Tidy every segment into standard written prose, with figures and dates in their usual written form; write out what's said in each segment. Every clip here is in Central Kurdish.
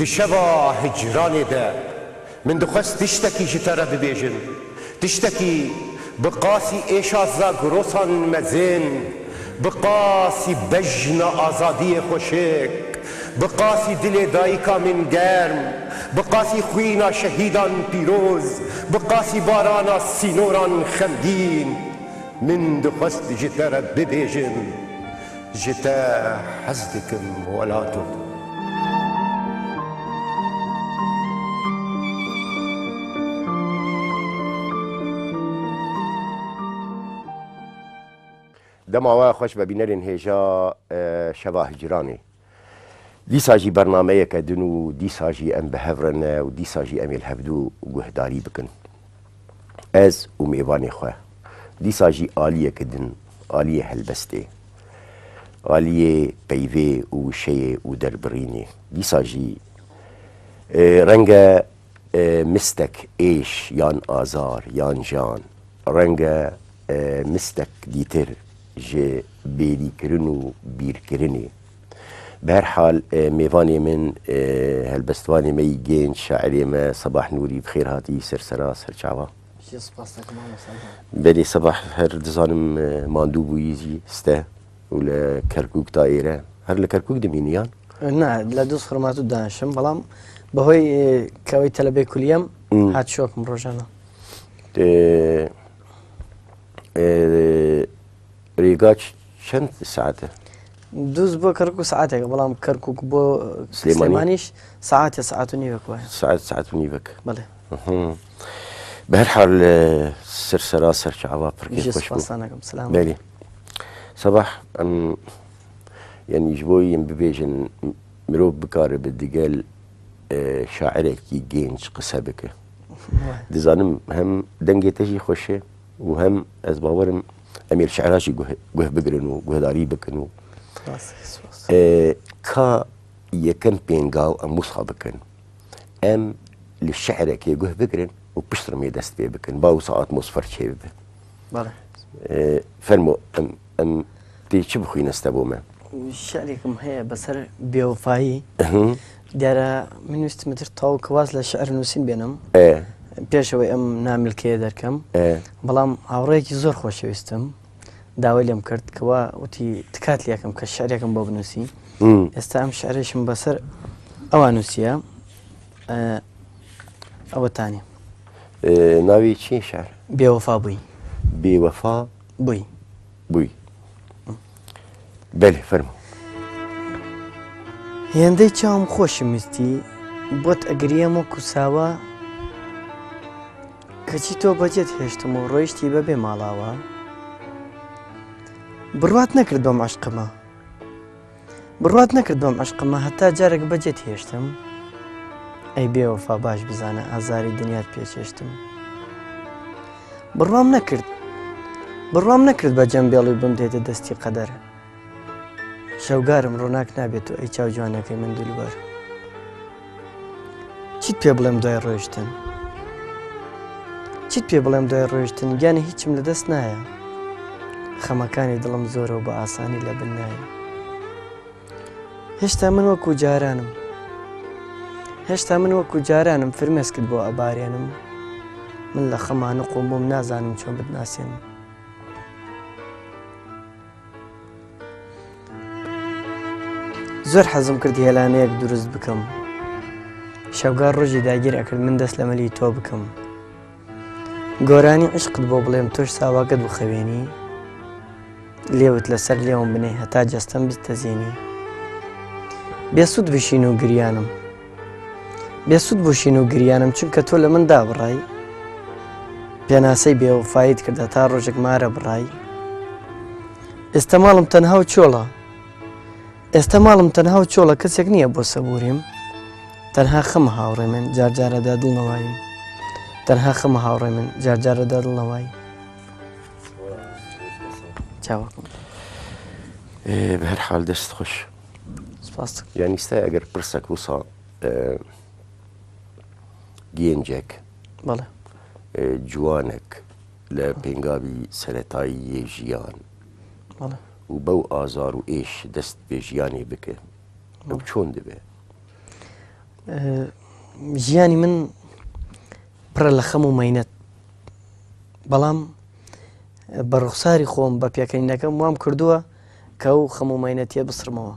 دشبا هجراني ده من دخست تشتكي جترى ببيجن تشتكي بقاسي إيشازا قروسان مزين بقاسي بجنا آزادي خوشك بقاسي دل دايكا من گرم بقاسي خوينا شهيدان بيروز بقاسي بارانا سينوران خمدين من دخست جترى ببيجن جتا حزدكم ولاتو دماغ خوش ببینرین هجا شبا هجرانی دیساجی برنامه کدنو دیساجی ام بهورن و دیساجی ام الهبدو گهداری بکن از و میوانی خواه دیساجی آلیه کدن آلیه هلبسته آلیه پیوه و شیه و دربرینی دیساجی رنگ مستک ایش یان آزار یان جان رنگ مستک دیتر جه بیری کرن و بیر کرنی به هر حال میوانی من هلبستوانی می گین شاعری ما صباح نوری بخیر هاتی سرسرا سرچاوا بلی صباح هر دزانم ماندو بویزی سته ولا كركوك طائرة هل لكركوك دمينيان؟ نه لدوس خرماتو دانشم بلام بهوي كوي تلبي كل يوم هات شوك مروجانا ريقاتش چند ساعته؟ دوز بو كركوك ساعته بلام كركوك بو سليمانيش ساعات ونيفك واحد ساعات ونيفك بله بهر حال سرسرا سرچاوا بركي خوش بو سلام بلي صباح يعني جبوي ببيجن مروب بكار بالدقال شاعرك يجينش قصابك دزانم هم دنجي تجي خوشه وهم از باورم امير شعراشي جوه بقرنو جوه داري بكنو كا يكن بينجاو ام مصابكن ام للشعرك جوه بقرن وبشتر ميدست بيه بكن باو ساعات مصفر شيء بله فلمو ام تي چه بخوين استبومه شعركم هي بسر بيوفاي دارا من استمتر طاو كواز لشعر نوسين بينم بيشوي ام نعمل كي دركم بلام هاوريكي زور خوش ويستم داوي ليم كرت كوا وتي تكات ليكم كشعركم باب نوسي استام شعريشم بسر اوانوسيا او تاني ناوي چي شعر بيوفا بوي بيوفا بوي بله فرمو هێندەی چاوم خۆشم ویستی بۆت ئەگریەم و کوساوە کەچی تۆ بەجێت هێشتم و ڕۆیشتی بەبێ ماڵاوە بڕوات نەکرد بەم عەشقەمە هەتا جارێک بەجێت هێشتم ئەی بێوەفا باش بزانە ئازاری دنیات پێچێشتم بڕوام نەکرد بە جەمبێڵی بم دێتە دەستی قەدەر شەوگارم ڕۆناک نابێت و ئەی چاو جوانەکەی من دولبەر چیت پێ بڵێم دوای ڕۆیشتن گیانی هیچم لەدەست نایە خەمەکانی دڵم زۆرە و بە ئاسانی لە بن نایە هێشتا من وەکو جارانم فرمێسکت بۆ ئەبارێنم من لە خەمانە قۆمبۆم نازانم چۆن بتناسێنم زۆر حەزم کرد هێلانەیەک دروست بکەم شەوگار ڕۆژی داگیر ئەکرد من دەست لە مەلی تۆ بکەم گۆرانی عشقت بۆ بڵێم تۆش ساواکەت بخەوێنی لێوت لەسەر لێوم بنێ هەتا جەستەم بیستەزێنی بێسوود بوشین و گریانم چونکە تۆ لە من دابڕای پێناسەی بێوەفایت کردە تا ڕۆژێک مارە بڕای ئێستا ماڵم تەنها و چۆڵە کەسێک نییە بۆ سەبوریم تەنها خەمە هاوڕێ من جارجارەدا دڵنەوایی چاوەکەم به هر حال دست خوش يعني ستا اگر برسك وصا گێنجێک بەڵێ جوانێک لە پێنگاوی سەرەتایی ژیان بەڵێ و بەو ئازار و ئێش دەست پێ ژیانی بکە ئەو چۆن دەبێ ژیانی من پڕە لە خەم و مەینەت، بەڵام بە ڕوخساری خۆم بە پێکەنینەکەم وام کردووە کە ئەو خەم و مەینەتیە بسڕمەوە.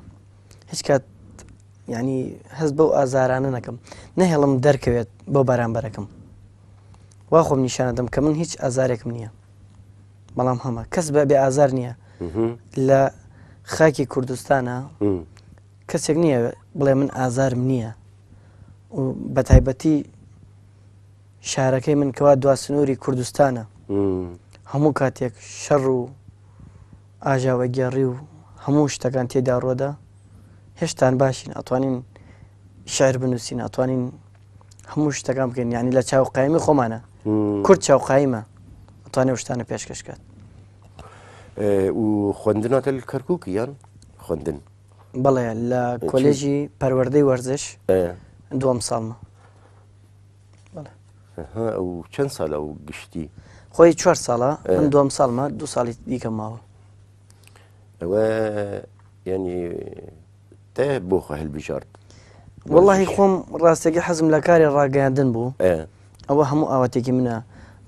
هیچ کات یعنی هەست بەو ئازارانە نەکەم، نەهێڵم دەرکەوێت بۆ بەرامبەرەکەم. وا خۆم نیشانەدەم کە من هیچ ئازارێکم نییە، بەڵام هەمە کەس بە ئازار نییە لە خاکی کوردستانە. کەسێک نییە بڵێ من ئازارم نییە. و بە تایبەتی شارەکەی من کەوا دواسنووری کوردستانە، هەموو کاتێک شەڕ و ئاژاوە گێڕی و هەموو شتەکان تێدا ڕۆدا، هێشتان باشین، ئەتوانین شعر بنووسین، ئەتوانین هەموو شتەکان بکەین. یعنی لە چاوقایمی خۆمانە، کورد چاوقایمە، ئەتوانێ شتانە پێشکەشکات. و خوێندناتە لە کەرکووک یان خوێندن؟ بەڵێ لە کۆلێژی پەروەردەی وەرزش دووەم ساڵمە. ئەو چەند ساڵە و گشتی؟ خۆی 4 ساڵە، من دووەم ساڵمە، 2 ساڵی دیکەم ماوە. ئەوە ینی تێ بۆ خۆ هەلبژارد؟ وەڵڵاهی خۆم ڕاستێکی حەزم لە کاری ڕاگەیاندن بوو. ئەوە هەموو ئاواتێکی منە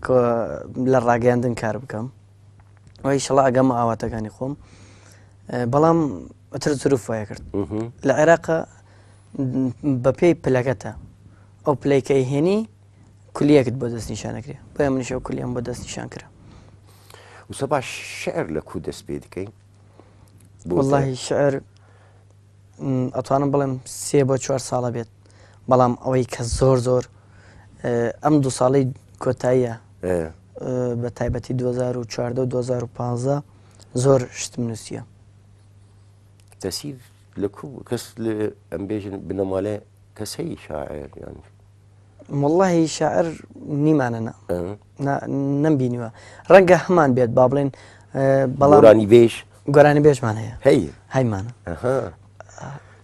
کە لە ڕاگەیاندن کار بکەم، ئەوە ئیشەڵا ئەگەمە ئاواتەکانی خۆم. بەڵام ئەتر زروف وایە کرد. لە عێراقا بە پێی پلەکەتە، ئەو پلەیکەی هێنی کولیەکت بۆ دەست نیشانەکرێ، بۆیە منیش ئەو کولیەم بۆ دەست نیشان کرا. و سەبا شعر لە کو دەست پێ دەکەین؟ وەڵڵاهی شعر ئەتوانم بڵێم 3 بۆ 4 ساڵە بێت، بەڵام ئەوەی کە زۆر زۆر ئەم 2 ساڵەی کۆتاییە، بە تایبەتی 2014 و 2015 زۆر شتم نووسیە. تەسیر لە کو کەس لە ئەمبێژن بنەماڵێ کەس هەیە شاعر یان؟ وەڵڵاهی شاعر نیمانە نەمبینیوە، ڕەنگە هەمان بێت با بڵێن، بەڵام گۆرانی بێژمان هەیە، هەیمانە.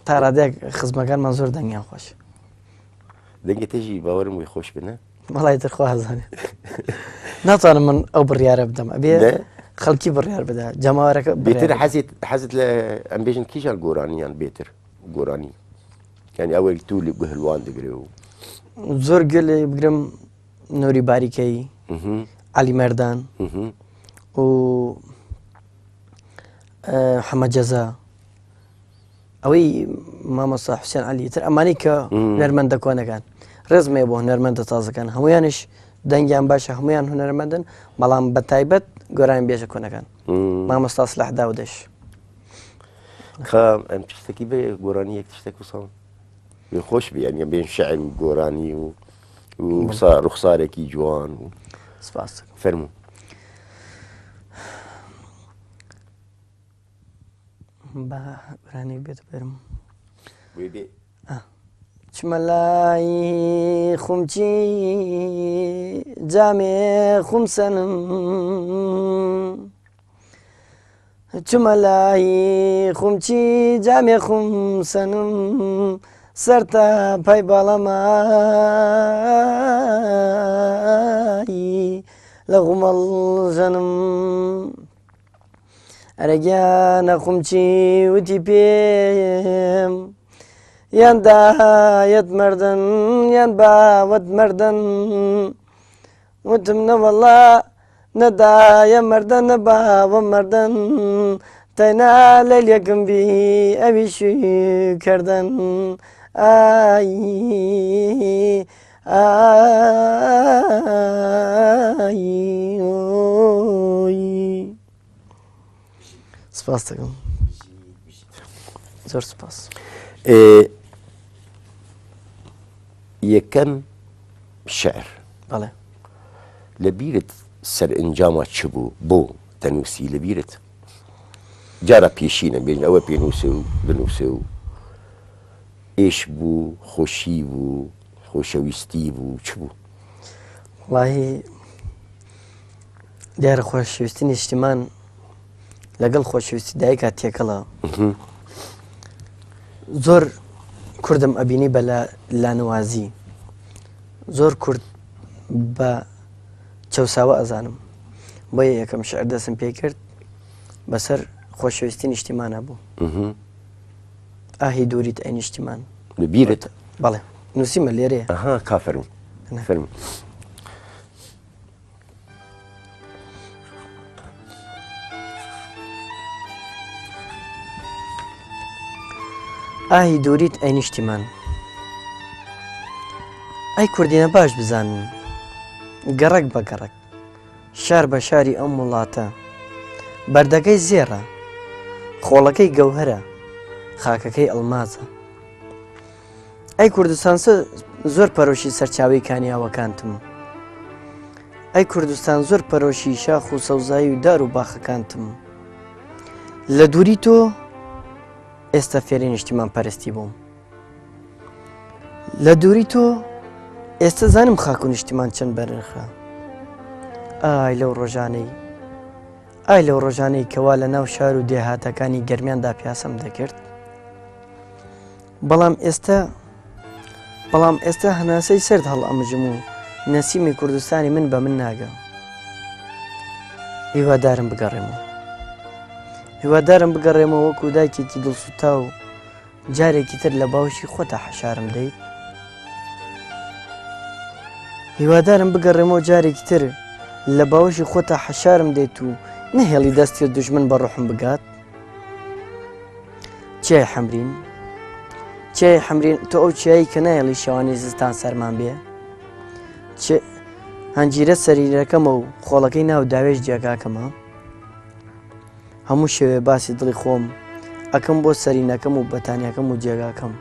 تا ڕادێک خزمەکانمان زۆر دەنگیان خۆش. دەنگی تێژی باوەرم وی خۆش بنە؟ بەڵای ترخوا هەزانێت ناتوانم من ئەو بڕیارە بدەم، ئەبێ خەڵکی بڕیار بدە جەماوەرەکە. بێتر حەزت لە ئەمبێژن کیژان گۆرانیان بێتر گۆرانی؟ یعنی ئەوەی تو لە گوهلوان دەگرێ و زۆر گوێ بگرم نۆری باریکەی، عەلی مەردان و حەمە جەزا، ئەوەی مامۆستا حوسێن عەلی، تر ئەمانەی کە هونەرمەندە کۆنەکان. ڕێزمێ بۆ هونەرمەندە تازەکان، هەمویانش دەنگیان باشە، هەمویان هونەرمەندن، بەڵام بە تایبەت گۆرانی بێژە کۆنەکان. مامۆستا سلاح داودەش ئەم تشتێکی بێ گۆرانی یەک تشتێک وساڵ خۆش بیان بێن شعر و گۆرانی و ڕوخسارێکی جوان و سپاس فەرموو. بە گۆرانێک بێت بەرم چمە لای خومچی جامێ خومسەنم، چمە لای خومچی جامێ خومسەنم، سەرتا پای باڵەمایی لە غومەڵ ژەنم، ئەرەگیانە خومچی وتی پێم یان دایەت مەردن یان باوەت مەردن، وتم نەوەڵا نەدایە مەردن نە باوە مەردن، تەنا لەیلێکم بی ئەویشی کردن. ئای سپاس دەکەم، زۆر سپاس. یەکەم شعر بەڵێ لەبیرت سەرئەنجامە چ بوو بۆ دەنووسی؟ لەبیرت جارە پێشینە بێژن ئەوە پێنووسێ و بنووسێ و ئێش بوو، خۆشی بوو، خۆشەویستی بوو، چ بوو؟ وڵاهی دیارە خۆشەویستی نیشتیمان لەگەڵ خۆشەویستی دایکا تێکەڵە. زۆر کوردم ئەبینی بە لانەوازی، زۆر کورد بە چەوساوە ئەزانم، بۆیە یەکەم شعر دەستم پێ کرد بەسەر خۆشەویستی نیشتیمانە بوو. ئاهی دووریت ئەی نیشتیمان لەبیرت؟ بەڵێ نووسیمە لێرەیە ئەها کافرم فرم ئاهی دووریت ئەی نیشتیمان ئەی کوردینە باش بزانن گەڕک بە گەڕک شار بە شاری ئەم وڵاتە بەردەکەی زێڕە خۆڵەکەی گەوهرە خاکەکەی ئەڵمازە ئەی کوردستان زۆر پەرۆشی سەرچاوی کانیاوەکانتم ئەی کوردستان زۆر پەرۆشی شاخ و سەوزایی و دار و باخەکانتم لە دووری تۆ ئێستا فێری نیشتیمان پەرستی بووم لە دووری تۆ ئێستا زانم خاک و نیشتیمان چەند بەرنرخە ئای لەو ڕۆژانەی ئای لەو ڕۆژانەی کەوا لە ناو شار و دێهاتەکانی گەرمیاندا پیاسەم دەکرد بەڵام ئێستا هەناسەی سرد هەڵ ئەمژم و نەسیمی کوردستانی من بە من ناگە هیوادارم بگەڕێمەوە وەکو دایکێکی دڵسوتا و جارێکی تر لە باوشی خۆتە حەشارم دەیت هیوادارم بگەڕێمەوە جارێکی تر لە باوشی خۆتە حەشارم دێت و نەهێڵی دەستی دوژمن بە ڕوحم بگات چای حەمرین تۆ ئەو چیایی کە نایەڵی شەوانی زستان سەرمان بێ هەنجیرە سەریرەکەمە و خۆڵەکەی ناو داوێش جێگاکەمە هەموو شێوێ باسی دڵی خۆم ئەکەم بۆ سەرینەکەم و بەتانیەکەم و جێگاکەم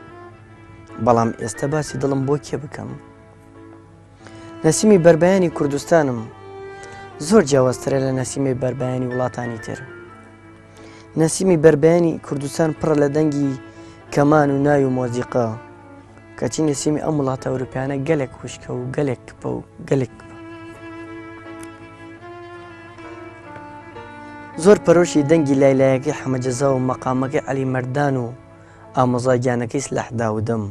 بەڵام ئێستا باسی دڵم بۆ کێ بکەم نەسیمی بەربەیانی کوردستانم زۆر جیاوازترە لە نەسیمی بەربەیانی وڵاتانی تر نەسیمی بەربەیانی کوردستان پڕە لە دەنگی کەمان و ناوی و مۆزیقا کەچی نەسیمی ئەم وڵاتە ئەوروپیانە گەلێک خوشکە و گەلێک کپە و گەلێک زۆر پەرۆشی دەنگی لایلایەکەی حەمەجەزا و مەقامەکەی عەلی مەردان و ئامۆزاگیانەکەی سلاح داودەم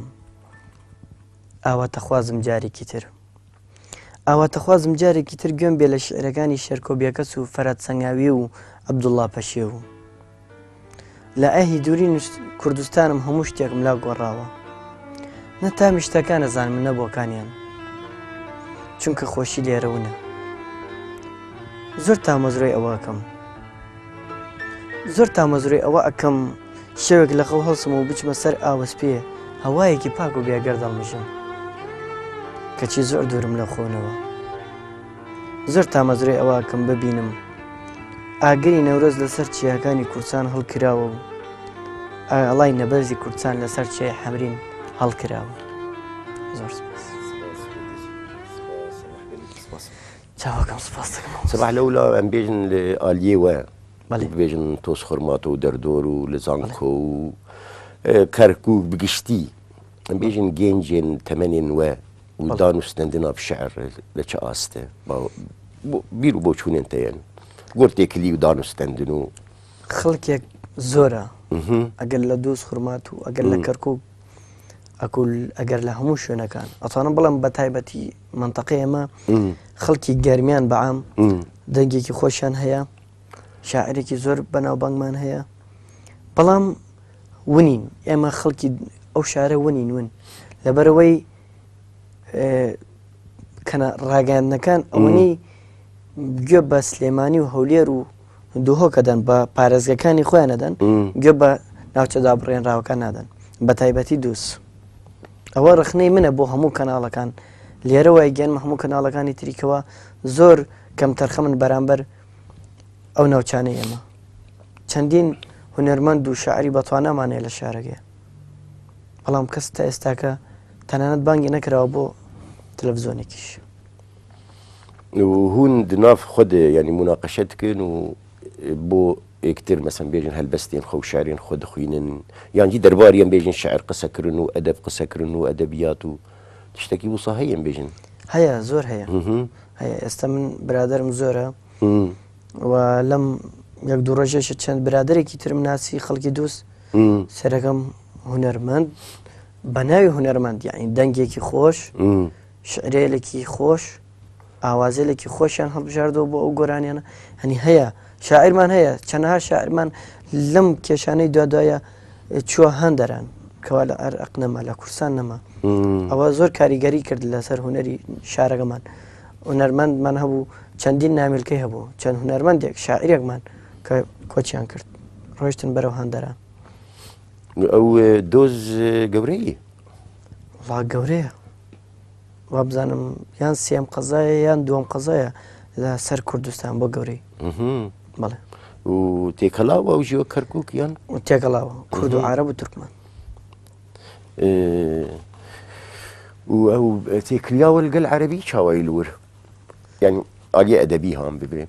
ئاواتەخوازم جارێکی تر گوێم بێ لە شعرەکانی شێرکۆبیەکەس و فەرەد سەنگاوی و عەبدوڵڵا پەشێ و لە ئاهی دووری کوردستانم هەموو شتێکم لا گۆڕاوە نە تامی شتەکان نەزانم نەبووەکانیان چونکە خۆشی لێرەونە زۆر تامەزرۆی ئەوە ئەەکەم شەوێک لە خەو هەڵسم و بچمە سەر ئاوەسپێ هەوایەکی پاک و بێگەر دەڵمژم کەچی زۆر دوورم لە خۆنەوە زۆر تامەزرۆی ئەوە ئەکەم ببینم ئاگری نەورۆز لەسەر چیاکانی کورسان هەڵکراوە و ئاڵای نەبەرزی کورسان لەسەر چیای حەمرین هەڵکراوە زۆر چاوەکەم سپاس دەکەم سەباح لەولا ئەم بێژن لە ئالیێوە بێژن تۆز خورماتە و دەردۆر و لە زانکۆ و کەرکوو بگشتی ئەم بێژن گەنجێن تەمەنێن وە و دانوستاندنا بشعر لە چه ئاستە بیر و بۆ چوونێنتەیەن گۆرتێکلی و دانوستاندن و خەڵکێک زۆرە ئەگەر لە دۆز خورمات و ئەگەر لە کەرکوو ئەگەر لە هەموو شوێنەکان ئەتوانم بڵم بە تایبەتی منتەقەی ئێمە خەڵکی گەرمیان بەعام دەنگێکی خۆشیان هەیە شاعرێکی زۆر بەناوبانگمان هەیە بەڵام ونین ئێمە خەڵکی ئەو شارە ون لەبەرەوەی ڕاگەاندنەکان ئەوەی گوێ بە سلێمانی و هەولێر و دوهۆکەدەن بە پارێزگەکانی خۆیان نەدەن گوێ بە ناوچەدا بڕێنراوەکان نادەن بە تایبەتی دووس ئەوە ڕخنەی منە بۆ هەموو کەناڵەکان لێرەوەی گەنمە هەموو کەناڵەکانی تریکەوە زۆر کەم تەرخە من بەرامبەر ئەو ناوچانەی ئێمە چەندین هونەرمەند و شاعری بەتوانەمانەیە لە شارەکەی بەڵام کەس تا ئێستاکە تەنانەت بانگی نەکراوە بۆ تەلەڤیزۆنێکیش هون دناف خود يعني مناقشة تكن و بو كتير مثلا بيجن هالبستين خو شاعرين خود خوينن يعني جي درباريا بيجن شعر قصة كرن وأدب قصة كرن وأدبيات تشتكي وصهيا بيجن هيا زور هيا استمن برادر مزورة ولم يقدر رجعش تشان برادري كتير من ناسي خلقي دوس سرقم هنرمند بناوي هنرمند يعني دنجيكي خوش شعريلكي خوش ئاوازێکی خۆشیان هەڵبژاردەوە بۆ ئەو گۆرانیانە هەنی هەیە شاعرمان هەیە چەندها شاعرمان لەم کێشانەی دوادایە چووە هەندەران کەوا لە عێراق نەما لە کوردستان نەما ئەوە زۆر کاریگەری کرد لەسەر هونەری شارەکەمان هونەرمەندمان هەبوو چەندین نامیلکەی هەبوو چەند هونەرمەندێک شاعیرێکمان کە کۆچیان کرد ڕۆیشتن بەرەو هەندەران ئەو دۆز گەورەیە وا گەورەیە وا بزانم یان سێم قەزایە یان دووەم قەزایە لە سەر کوردستان بۆ گەورەی بەڵێ و تێکەڵاوە ئەو ژیوە کەرکووک یان تێکەڵاوە کورد و عارەب و تورکمان و ئەو تێکلیاوە لەگەڵ عەرەبی چاوای لور یعنی ئاگێ ئەدەبی هەم ببێ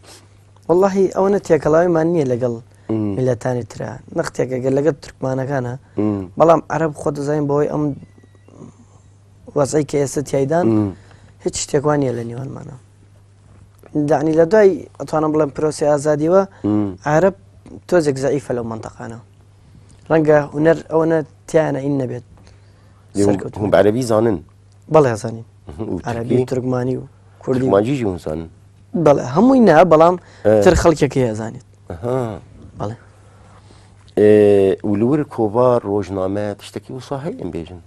واللهی ئەوەنە تێکەڵاویمان نییە لەگەڵ میلەتانی ترە نەختێکەگە لەگەڵ تورکمانەکانە بەڵام عەرەب خۆ دەزانین بەهۆی ئەم وەزعی کە ئێستا تیایدان هیچ شتێکوان نیە لە نێوانمانە داعنی لە دوای ئەتوانم بڵێم پرۆسی ئازادیوە عەرەب تۆزێک زەعیفە لەو مەنتەقانە ڕەنگە هونەر ئەوەنە تیانە ئین نەبێت هم عەرەبی زانن بەڵێ زانین عەرەبی تورکمانی و کوردی ماجیژی هون زانن بەڵێ هەمووی نا بەڵام تر خەڵکێکی ئەزانێت بەڵێ و لور کۆڤار ڕۆژنامە تشتێکی وسا هەیە بێژن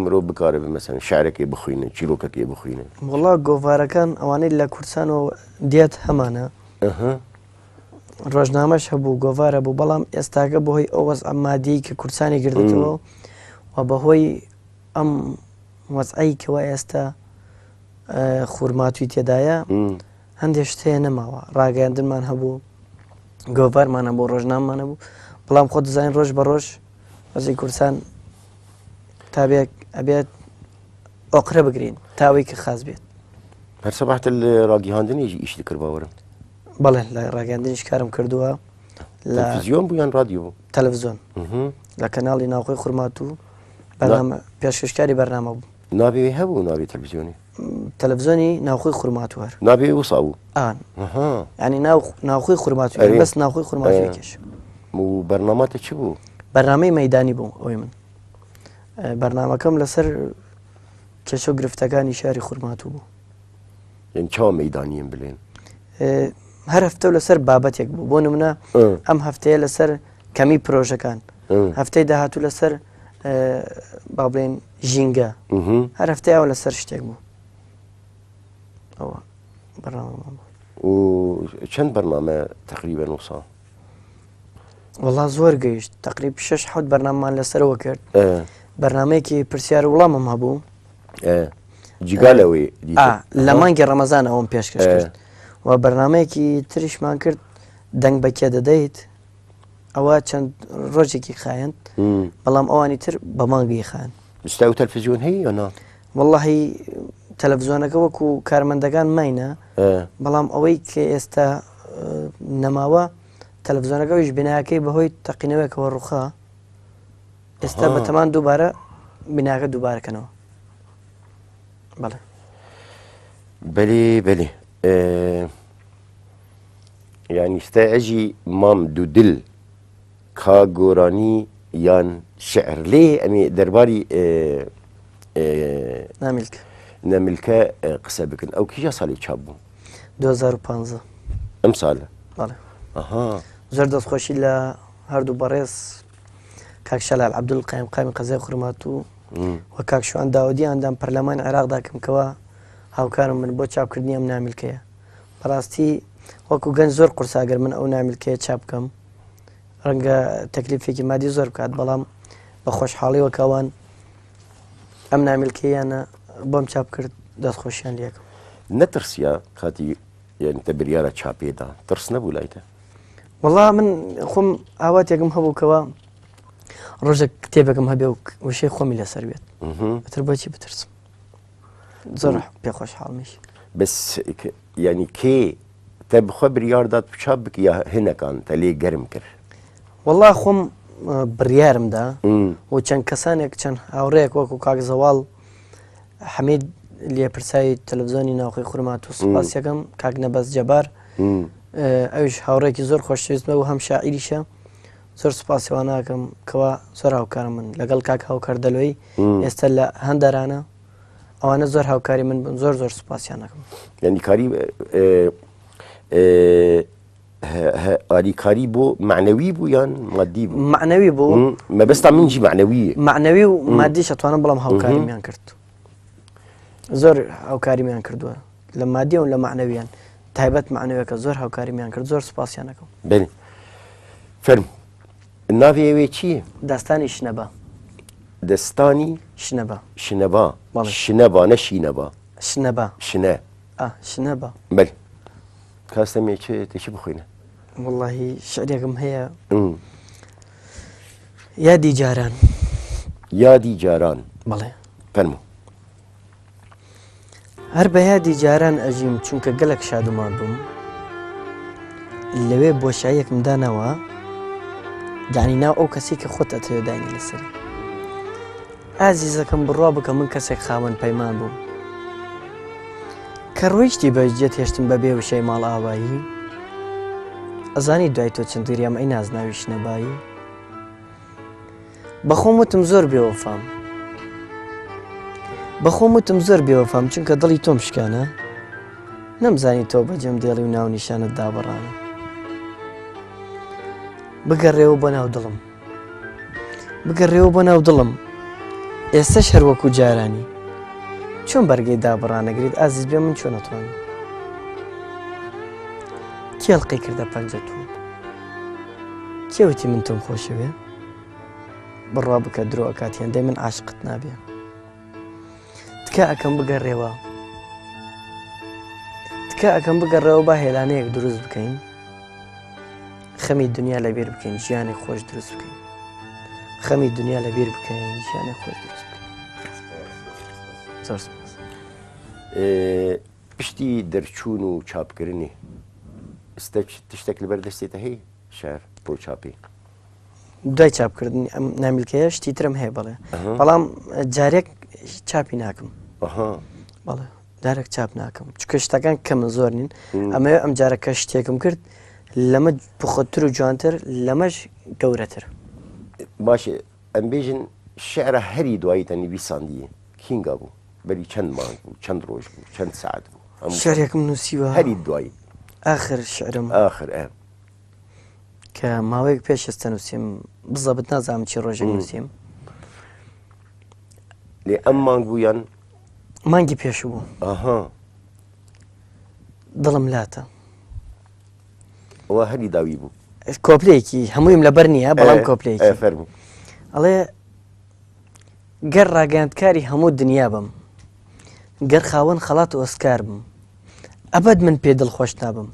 مرۆ بکارە بە مەسەن شارێکی بخوێنێ چیرۆکەکی بخوێنێ وڵا گۆڤارەکان ئەوانەی لە کوردستانەوە دێت هەمانە ڕۆژنامەش هەبوو گۆڤارە بوو بەڵام ئێستاکە بەهۆی ئەو وەزع مادی کە کوردستانی گردێتەوە و بەهۆی ئەم وەزعی کەوە ئێستا خوورماتوی تێدایە هەندێک شتەیە نەماوە ڕاگەیاندنمان هەبوو گۆڤارمان هەبوو ڕۆژنامەمان هەبوو بەڵام خۆ دەزانین ڕۆژ بە ڕۆژ وەزعی کوردستان تابێک ئەبێت ئۆقرە بگرین تاوەی کە خاز بێت هەر سەباحتە لە ڕاگەیاندنێکی ئیش کرد باوەرم بەڵێ لە ڕاگەاندنیش کارم کردووە لە تەلەڤیزیۆن بوو یان رادیۆ بوو تەلەڤیزۆن لە کەناڵی ناوخۆی خوورمات و بەرنامە پێشکەشکاری بەرنامە بوو نابێ هەبوو نابێ تەلەڤیزیۆنی تەلەڤیزۆنی ناوخۆی خوورماتوار نابێ وسا بوو ئان ینی ناوخۆی خوورماتوار بەس ناوخۆی خوورماتوێکێش و بەرناماتە چ بوو بەرنامەی مەیدانی بوو ئەوەی من بەرنامەکەم لەسەر کێشە و گرفتەکانی شاری خوورماتوو بوو یعنی چاوە مەیدانیم بڵێن هەر هەفتە لەسەر بابەتێک بوو بۆ نمونە ئەم هەفتەیە لەسەر کەمی پرۆژەکان هەفتەی داهاتوو لەسەر با بڵێن ژینگە هەر هەفتەیەوە لەسەر شتێک بوو ئەوە بەرنامەمان و چەند بەرنامە تقریبەن وسا وەڵا زۆر گەیشت تقریب 6-7 بەرنامەمان لەسەرەوە کرد بەرنامەیەکی پرسیار وڵامم هەبوو جیگالەوەی لە مانگی ڕەمەزان ئەوم پێشکەش کرد و بەرنامەیەکی تریشمان کرد دەنگ بەکێ دەدەیت ئەوە چەند ڕۆژێکی خایەند بەڵام ئەوانی تر بە مانگی خایەن ستا و تەلەڤیزیۆن هەیە یانا وەڵڵاهی تەلەڤیزۆنەکە وەکو کارمەندەکان ماینە بەڵام ئەوەی کە ئێستا نەماوە تەلەڤیزۆنەکەویش بیناکەی بەهۆی تەقینەوەیەکەوە ڕووخا ئێستا بەتەمان دووبارە بیناکە دووبارەکەنەوە بەڵێ بەلێ بەلێ یعنی ستا ئەژی مام دوو دل کا گۆرانی یان شعر لێ ئەمێ دەرباری نامیلکە نەملکە قسە بکەن ئەو کیژە ساڵی چاپ بوو 2015 ئەم ساڵە بەڵێ زۆر دەستخۆشی لە هەردوو بەڕێز کاک شەلال عەبدولقەیم قایمی قەزای خوورماتوو و کاک شوان داودی ئەندام پەرلەمانی عێراقدا کەمکەوە هاوکارم من بۆ چاپکردنی ئەم نامیلکەیە بەڕاستی وەکو گەنج زۆر قورساگەر من ئەو نامیلکەیە چاپ بکەم ڕەنگە تەکلیفێکی مادی زۆر بکات بەڵام بە خۆشحاڵیوە کەوان ئەم نامیلکەیانە بۆم چاپ کرد دەستخۆشیان لێکم نەترسیا کاتی یعنی تە بریارە چاپێدا ترس نەبوو لایتە وەڵا من خۆم ئاواتێکم هەبوو کەوە ڕۆژێک کتێبێکم هەبێ و وشەی خۆمی لەسەر بێت ئەتر بۆچی بترسم زۆر پێخۆش حاڵمیش بەس ینی کێ تە بخوا بریاردات چاپ بکە یا هێنەکان تە لێ گەرم کرد وەڵا خۆم بڕیارمدا و چەند کەسانێک چەند هاوڕەیەک وەکو کاک زەواڵ حەمید لێپرسایی تەلەڤیزۆنی ناوخۆی خوورماتوو سوپاس یەکەم کاک نەبەس جەبار ئەویش هاوڕێکی زۆر خۆشەویستمە و هەم شاعیریشە زۆر سوپاسیوان ناکەم کەوا زۆر هاوکارم من لەگەڵ کاک هاوکار دەلۆی ئێستا لە هەندەرانە ئەوانە زۆر هاوکاری من بن زۆر زۆر سوپاسیان ناکەم یعنی کاری ئالیکاری بۆ معنەوی بوو یان مادی بوو؟ معنەوی بوو مەبەستا منجی معنەویە. معنەوی و مادیش ئەتوانم بەڵام هاوکاریمیان کرد زۆر هاوکاریمیان کردووە لە مادیە و لە معنەویان تایبەت معنەوەکە زۆر هاوکاریمیان کرد زۆر سوپاسیانەکەم. بەێ فەرم ناوی ئەوێ چییە؟ داستانی شنەبا. دەستانی شنەبا. شنەبا شنەبا نە شینەبا شنەبا شنە شنەبا. بەێ کاستەمێ تێکی بخوێنە. واللهی شعرێکم هەیە یادی جاران. یادی جاران. بەڵێ فەرموو. هەر بە یادی جاران ئەژیم چونکە گەلک شادومان بووم لەوێ بۆشاییەکم دانەوە یعنی ناو ئەو کەسی کە خۆت ئەتەوێ داینی لەسەری ئازیزەکەم بڕوا بکە من کەسێک خاوەن پەیمان بووم کە ڕۆیشتی بەجێت هێشتم بەبێ وشەی ماڵ ئاوایی ئەزانی دوای تۆ چەند دریام ئەی نازناوی شنەبایی بەخۆم وتم زۆر بێوەفام بەخۆم وتم زۆر بێوەفام چونکە دڵی تۆم شکانە نەمزانی تۆ بەجێم دێڵی و ناو نیشانت دابڕانە بگەڕێەوە بۆ ناو دڵم بگەڕێەوە بۆ ناو دڵم ئێستەش هەروەکو جارانی چۆن بەرگەی دابڕانەگریت ئازیز بێ من چۆن نەتوانم کێڵقی کردە پەنجە تو کێوتی من تۆم خۆشەوێ بڕوا بکە درۆ ئەکاتیان دەی من عاشقت نابێ تکە ئەەکەم بگەڕێەوە تکە ئەەکەم بگەڕێەوە با هێلانەیەک دروست بکەین خەمی دنیا لەبیر بکەین ژیانی خۆش دروست بکەین خەمی دنیا لەبیر بکەین ژیانی خۆش دروست بکەین. زۆر سپاس. پشتی دەرچوون و چاپکردنی تشتێک لەبەر دەستێتە هەیە شار بۆ چاپی دوای چاپکردنی ئەم نامیلکەیە شتی ترم هەیە بەڵێ بەڵام جارێک چاپی ناکەم بەڵێ دارێک چاپ ناکەم چکە شتەکان کەمە زۆر نین ئەمەوێ ئەم جارەکە شتێکم کرد لەمە بخۆتر و جوانتر لەمەش گەورەتر. باشێ ئەم بێژن شعرە هەری دوایی تەنیوی ساندیە کینگا بوو بەری چەند مانگ بوو چەند ڕۆژ بوو چەند سعات بوو شعرێکم نووسیوە هەری دوایی ئاخر شعرم ئاخر کە ماوەیەک پێش ئێستا نووسیم بزەبت نازانم چی ڕۆژێک نووسیم لێ ئەم مانگ بوو یان مانگی پێش بوو دڵم لاتە ئەوە هەری داوی بوو کۆپلەیەکی هەموویم لەبەر نییە بەڵام کۆپلەیەکی فەرموو ئەڵێ گەر ڕاگەاندکاری هەموو دنیا بم گەر خاوەن خەڵات و ئۆسکار بم ئەبەد من پێ دڵخۆش نابم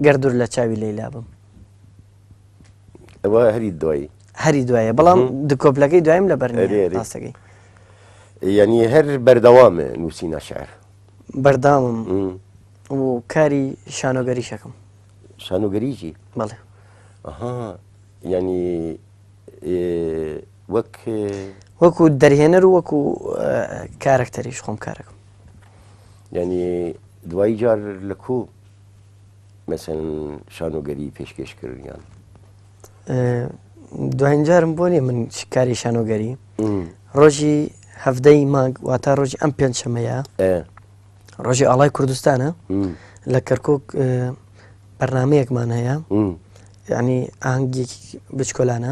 گەر دوور لە چاوی لەیلا بم. ئەوە هەری دوایی هەری دوایە بەڵام دو کۆپلەکەی دوایم لەبەر ڕاستەکەی یعنی هەر بەردەوامە نووسینە شعر بەردامم و کاری شانۆگەری شەکەم شانۆگەریجی بەڵێ ینی وەکو دەرهێنەر و وەکو کارکتەریش خۆم کارەکەم ینی دوایی جار لە کۆ مەسەن شانۆگەری پێشکەشکردیان دوایین جارم بۆ نیە من کاری شانۆگەری ڕۆژی هەفتەی مانگ واتە ڕۆژی ئەم پێنجشەمەیە ڕۆژی ئاڵای کوردستانە لە کەرکک بەرنمەیەکمان هەیە یعنی ئاهەنگێکی بچکۆلانە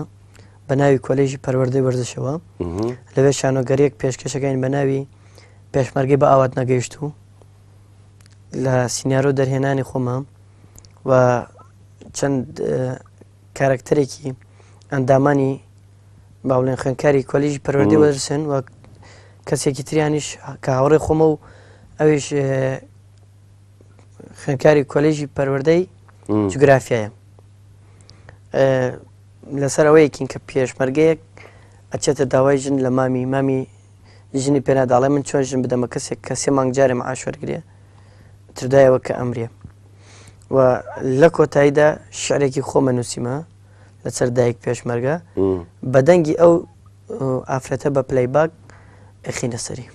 بە ناوی کۆلێژی پەروەردەی وەرزشەوە لەوێ شانۆگەریەک پێشکەشەکەین بە ناوی پێشمەرگی بە ئاوات نەگەیشت و لە سینیارۆ دەرهێنانی خۆمە و چەند کارکتەرێکی ئەندامانی باوڵێن خوێنکاری کۆلیژی پەروەردەی وەرزشن و کەسێکی تریانیش کە هاوڕێ خۆمە و ئەویش خوێنکاری کۆلیژی پەروەردەی جوگرافیایە لەسەر ئەوەیەکین کە پێشمەرگەیەک ئەچێتە داوای ژن لە مامی ژنی پێناداڵێ من چۆن ژن بدەمە کەسێک کە سێ مانگ جارێ مەعاش وەرگرێ تردایەوە کە ئەمرێ و لە کۆتاییدا شعرێکی خۆمە نووسیمە لەسەر دایک پێشمەرگە بە دەنگی ئەو ئافرەتە بە پلەیباک ئەخینە سەری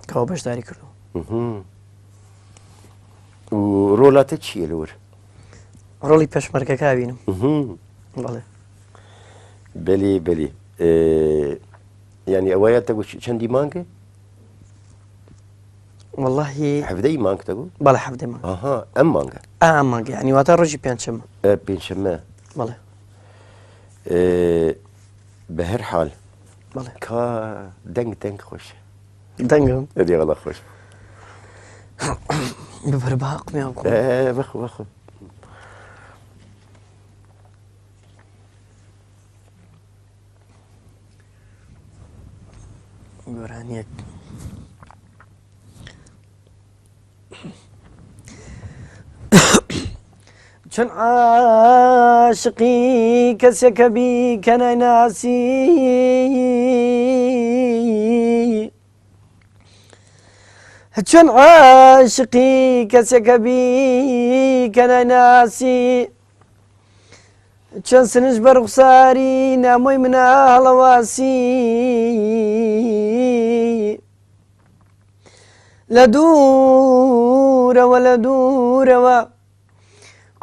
کەەوە بەشداری کردو. ڕۆڵاتە چییە لەوەر؟ ڕۆڵی پێشمەرگەکە بینم. بەڵێ بەێ ینی ئەوەیە چەندی مانگە؟ والله حفدەی مانگتە بوو؟ بەڵێ حەفدەی مانگ. ئاها ئەم مانگە مانگ یعنی واتە ڕۆژی پێنجشەممە. پێنجشەممە. بەڵێ بە هەر حاڵ بەڵێ کا دەنگ خۆشە. دەنگم دێوەڵە خۆش. ببەر باقمیان بخۆ. بخۆ. گۆرانیەک چۆن عاشقی کەسێکە بیکە نەناسی چۆن عاشقی کەسێکە بیکە نەناسی چەند سنج بە ڕوخساری نامۆی منە هەڵەواسی لە دوورەوە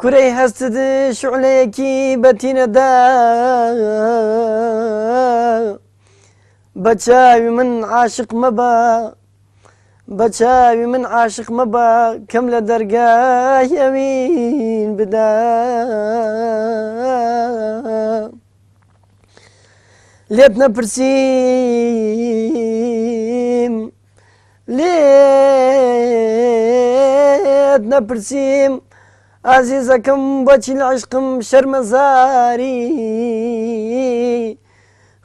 کورەی هەستت شعلەیەکی بەتینەدا بە چاوی من عاشق مەبە کەم لە دەرگای ئەوین بدا لێت نەپرسیم ئازیزەکەم بۆچی لە عشقم شەرمەزاری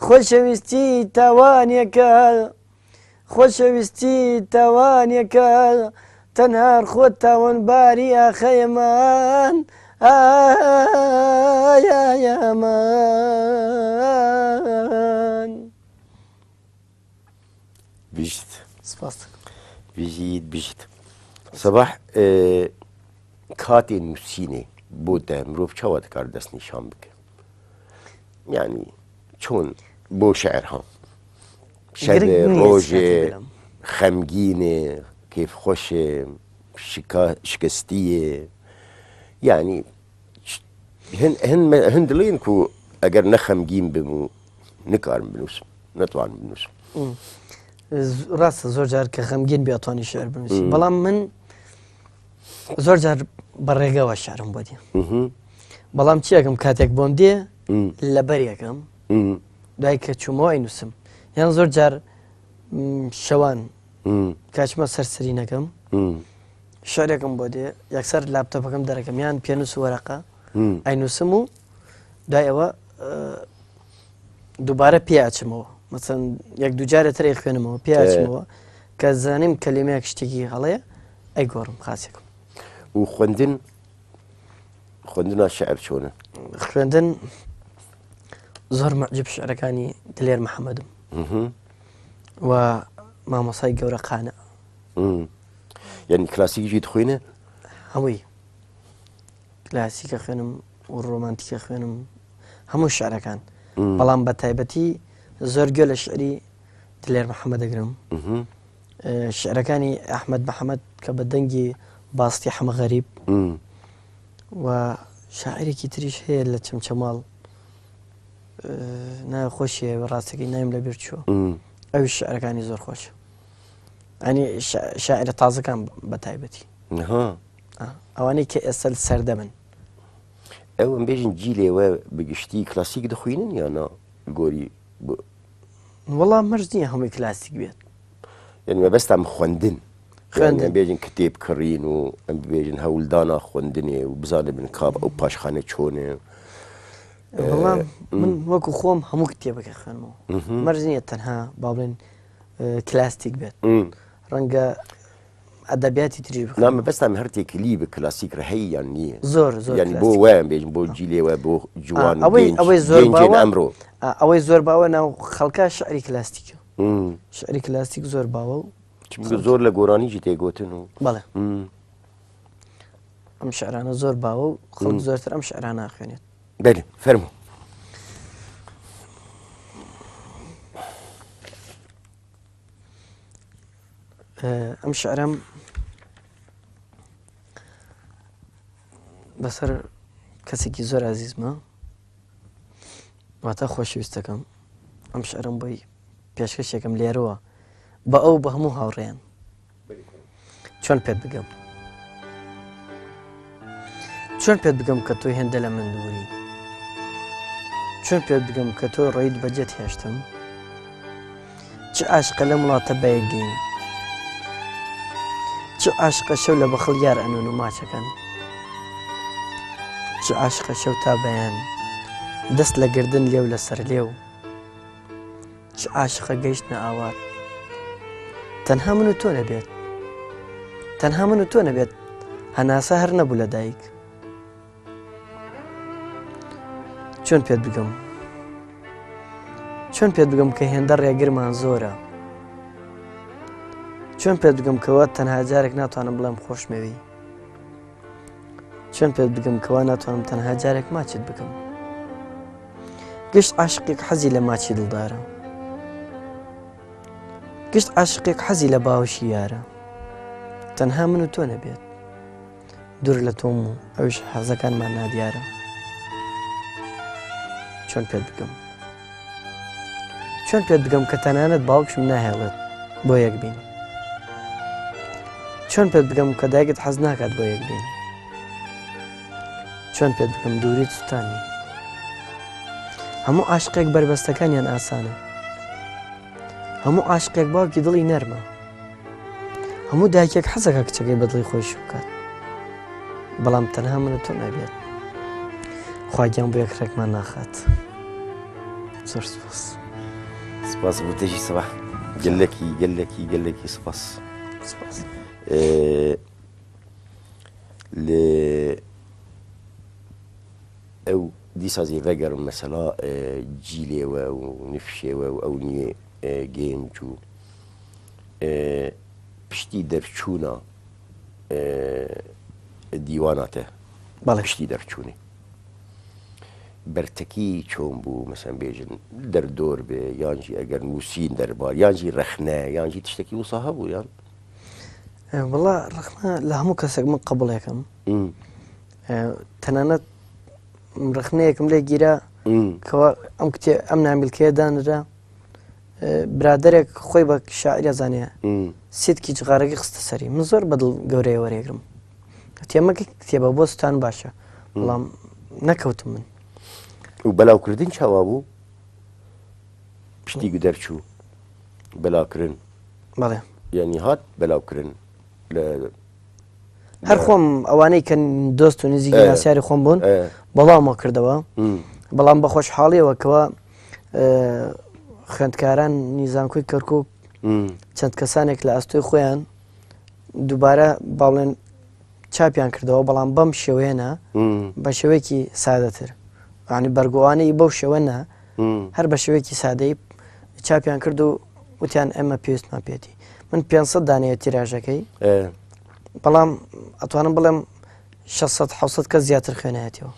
خۆشەویستی تاوانیەکە تەنها خۆت تاوانباری ئاخەیەمان بیشت سپاس بیشت سەباح کاتێ نووسینێ بۆ دە مرۆڤ چاوا دەکار دەست نیشان بکە یعنی چۆن بۆ شعرها شەبێ ڕۆژێ خەمگینێ کێفخۆشێ شکستیە یعنی هەن دڵێن و ئەگەر نەخەمگین بم و نکارم بنووسم نەتوانم بنووسم ڕاستە زۆر جار کە خەمگین بێتوانی شعر بنووسی بەڵام من زۆر جار بەڕێگەوە شعرم بۆ دی بەڵام چیەکەم کاتێک بۆم دێ لە بەریەکەم دوای کە چوومەوە ئەینووسم یان زۆر جار شەوان کاچمە سەرسەرینەکەم شعرێکم بۆ دێ یەکسەر لاپتۆپەکەم دەرەکەم یان پێنووس وەرەقە ئەینووسم و دوای ئەوە دووبارە پێچمەوە مەسەن یەک دووجارە ترێ خوێنمەوە پێچمەوە کە زانیم کەلیمەیەک شتێکی هەڵەیە ئەیگۆڕم خاسێکم و خوێندنا شعر چۆنە خوێندن زۆر مەعجب شعرەکانی دلێر محەممەدم و مامۆسای گەورە قانە یعنی کلاسیکیشی خوێنە هەمووی کلاسیکە خوێنم و ڕۆمانتیکە خوێنم هەموو شعرەکان بەڵام بە تایبەتی زۆر گوێ لە شعری دلێر محەممەد دەگرم شعرەکانی ئەحمەد محەممەد کە بە دەنگی باستی حەمە غەریب و شاعرێکی تریش هەیە لە چەمچەماڵ ناخۆشیە ڕاستەکەی نایم لە بیر چووە ئەوی شعرەکانی زۆر خۆشە ئەنی شاعرە تازەکان بە تایبەتی ئەوانەی کە ئێستا سەردەبن ئەو ئەم بێژن جیلێوە بگشتی کلاسیک دەخوێنن یانە گۆری وەڵام مەرج نییە هەمووی کلاسیک بێت یعنی مەبەستم خوێندن ئەم بێژن کتێب کڕین و ئەم بێژن هەوڵدانا خوێندنێ و بزانێ بن کاب ئەو پاشخانە چۆنێ وەڵام من وەکو خۆم هەموو کتێبەکە خوێنمەوە مەرج نییە تەنها با بڵێن کلاسیک بێت ڕەنگە ئەدەبیاتی تری نامە بەستم هەرتێکلی بە کلاسیک ڕهەی یان نییە زۆر ینی بۆ وایان بێژن بۆ جیلێوە بۆ جوان ئەوەی زۆر ئەمڕۆ ئەوەی زۆر باوە ناو خەڵکە شعری کلاسیکە شعری کلاسیک زۆر باوە و زۆر لە گۆرانیجی تێگوتن و بەڵێ ئەم شعرانە زۆر باوە و خەڵک زۆرتر ئەم شعرانە خوێنێت بەێ فەرمو ئەم شعرم بەسەر کەسێکی زۆر عزیزمە واتە خۆشەویستەکەم ئەم شعرم بۆی پێشکەشێکم لێرەوە بە ئەو بە هەموو هاوڕێیان چۆن پێت بگەم چۆن پێت بگەم کە تۆی هێندە لە من دووری چۆن پێت بگەم کە تۆ ڕێیت بەجێت هێشتم چ عاشقە لە وڵاتە بەیەکگەین چ عاشقە شەو لە بەخڵ یار ئەنون و ماچەکەن چ عاشقە شەو تا بەیان دەست لە گردن لێو لەسەر لێو چ عاشقە گەیشتنە ئاوات تەنها من و تۆ نەبێت تەنها من و تۆ نەبێت هەناسە هەر نەبوو لە دایک چۆن پێت بگەم چۆن پێت بگەم کە هێندە ڕێگرمان زۆرە چۆن پێت بگەم کەوە تەنها جارێک ناتوانم بڵێم خۆشمەوی چۆن پێت بگەم کەوا ناتوانم تەنها جارێک ماچت بکەم گشت عاشقێک حەزی لە ماچی دڵدارە گشت عاشقێک حەزی لە باوشی یارە تەنها من و تۆ نەبێت دوور لە تۆم و ئەوش حەزەکانمان نادیارە چۆن پێت بگەم چۆن پێت بگەم کە تەنانەت باوکشم ناهێڵێت بۆ یەک بین چۆن پێت بگەم کە دایکت حەز ناکات بۆ یەک بین چۆن پێت بگەم دووریت سوتانی هەموو عاشقێک بربەستەکانیان ئاسانە هەموو عاشقێک باوکی دڵی نەرمە هەموو دایکێک حەزەکە کچەکەی بەدڵی خۆی شوکات بەڵام تەنها من و تۆ نەبێت خواگیان بۆ یەکڕێکمان ناخات زۆر سپاس سپاس بۆ تێژی سەباح گەلێکی گەلێکی گەلێکی سپاس سپاس لێ ئەو دیسازی ڤەگەرم مەسەلا جیلێوە و نفشێوە و ئەو نیێ گەنج و پشتی دەرچوونە دیواناتە پشتی دەرچوونی بەرتەکی چۆن بوو مەسەن بێژن دەردۆر بێ یانجی ئەگەر نووسین دەربار یانجی ڕەخنە یانجی تشتێکی وسا هەبوو یان وڵا ڕەخنە لە هەموو کەسێک من قبوڵێکم تەنانەت ڕەخنەیەکم لێ گیرە کەوا ئەم نامیلکەیە دانرا برادێک خۆی بە شاعری زانێ سیتکی جغارەکەی خستە سەری من زۆر بەدڵ گەورەیە وەرێگرم تێمەکە کتێبە بۆ سوتان باشە بەڵام نەکەوتم من و بەلاوکردن چاوا بوو پشتی دەرچوو بەلاکردن بەڵێ یعنی هات بەلاوکردن لە هەر خۆم ئەوانەی کە دۆست و نزیکی ناسیاری خۆم بوون بەڵامەوە کردەوە بەڵام بە خۆشحاڵیەوە کەوە خوێندکاران نیزانکۆی کەرکووک چەند کەسانێک لە ئەستۆی خۆیان دووبارە باڵێن چاپیان کردەوە بەڵام بەم شێوەیەنە بە شێوەیەکی سادەتر ینی بەرگۆوانەی بەو شێوەنە هەر بە شێوەیەکی سادەی چاپیان کرد و وتیان ئەمە پێویستمان پێێتی من 500 دانەیە تیراژەکەی بەڵام ئەتوانم بڵێم 600 کەس زیاتر خوێنایەتەوە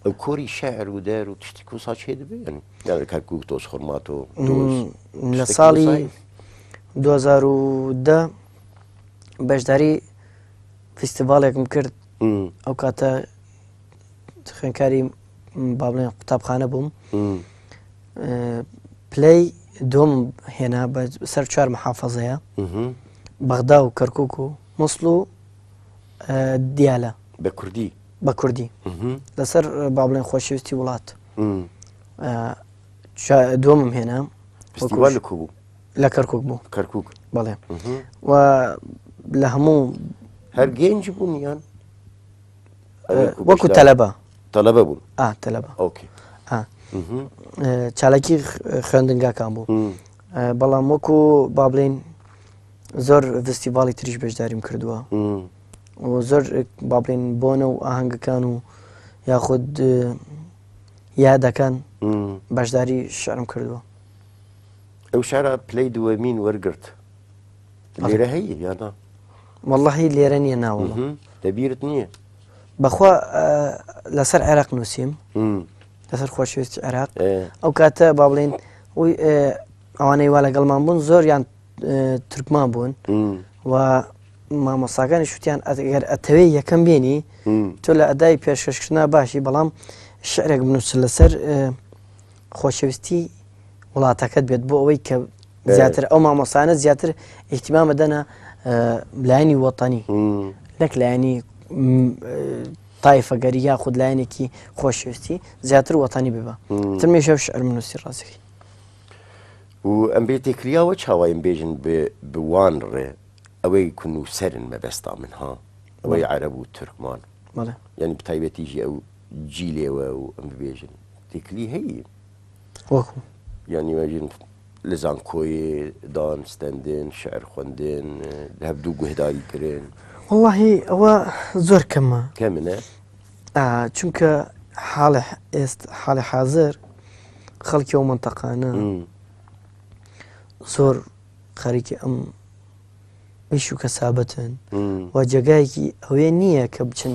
ئەو کۆری شەعر و دەر و تشتی و ساچێ دەبێن کەرکووک تۆز خورمات و لە ساڵی 2010 بەشداری فیستیڤالێکم کرد ئەو کاتە خوێنکاری با بڵێن قوتابخانە بووم پلەی دۆم هێنا سەر 4 محافەزەیە بەغدا و کەرکووک و مووسڵ و دیالە بە کوردی بە کوردی لەسەر با بڵێن خۆشەویستی وڵات دۆمم هێنا فستیڤال لەکوو بوو لە کەرکووک بوو کەرکووک بەڵێ و لە هەموو هەر گەنج بوون یان وەکو تەلەبە تەلەبە بوون تەلەبە ئۆکێ چالاکی خوێندنگاکان بوو بەڵام وەکو با بڵێن زۆر فستیڤاڵی تریش بەشداریم کردووە و زۆر با بڵێن بۆنە و ئاهەنگەکان و یاخود یادەکان بەشداری شعرم کردووە ئەو شارە پلەی دووەمین وەرگرت لێرە هەیە یانا وەڵڵاهی لێرە نییە ناوەڵە دەبیرت نییە بەخوا لەسەر عێراق نووسیم لەسەر خۆشەویستی عێراق ئەو کاتە با بڵێن ئەوانەی وا لەگەڵمان بوون زۆریان تورکمان بوون و مامۆستاکانی شوتیان ئەگەر ئەتەوەی یەکەم بێنی تۆ لە ئەدای پێشکەشکردنا باشی بەڵام شعرێک بنووسن لەسەر خۆشەویستی وڵاتەکەت بێت بۆ ئەوەی کە زیاتر ئەو مامۆستانە زیاتر ئیحتیمام بدەنە لایەنی وەتانی نەک لایەنی تایفەگەری یاخود لایەنێکی خۆشویستی زیاتر وەتانی ببە ترمێشە شعر منووسی ڕاستەکەی و ئەم بێ تێکریاوە چاواییم بێژن بوان ڕێ ئەوەی کون و سەرن مەبەستا منها ئەوەی عەرەب و تورکمان یعنی بتایبەتیژی ئەو جیلێوە و ئەم ببێژن تێکلی هەیە وەکو یعنی وەژن لە زانکۆیێ دانستەندن شعر خوێندن هەبدوو گوهداری کردن وەڵاهی ئەوە زۆر کەمە کەمنە چونکە حاڵی حازر خەڵکی ئەو منتەقانە زۆر خەریکی ئەم ئیش و کەسابەتن و جێگایەکی ئەوێ نییە کە بچن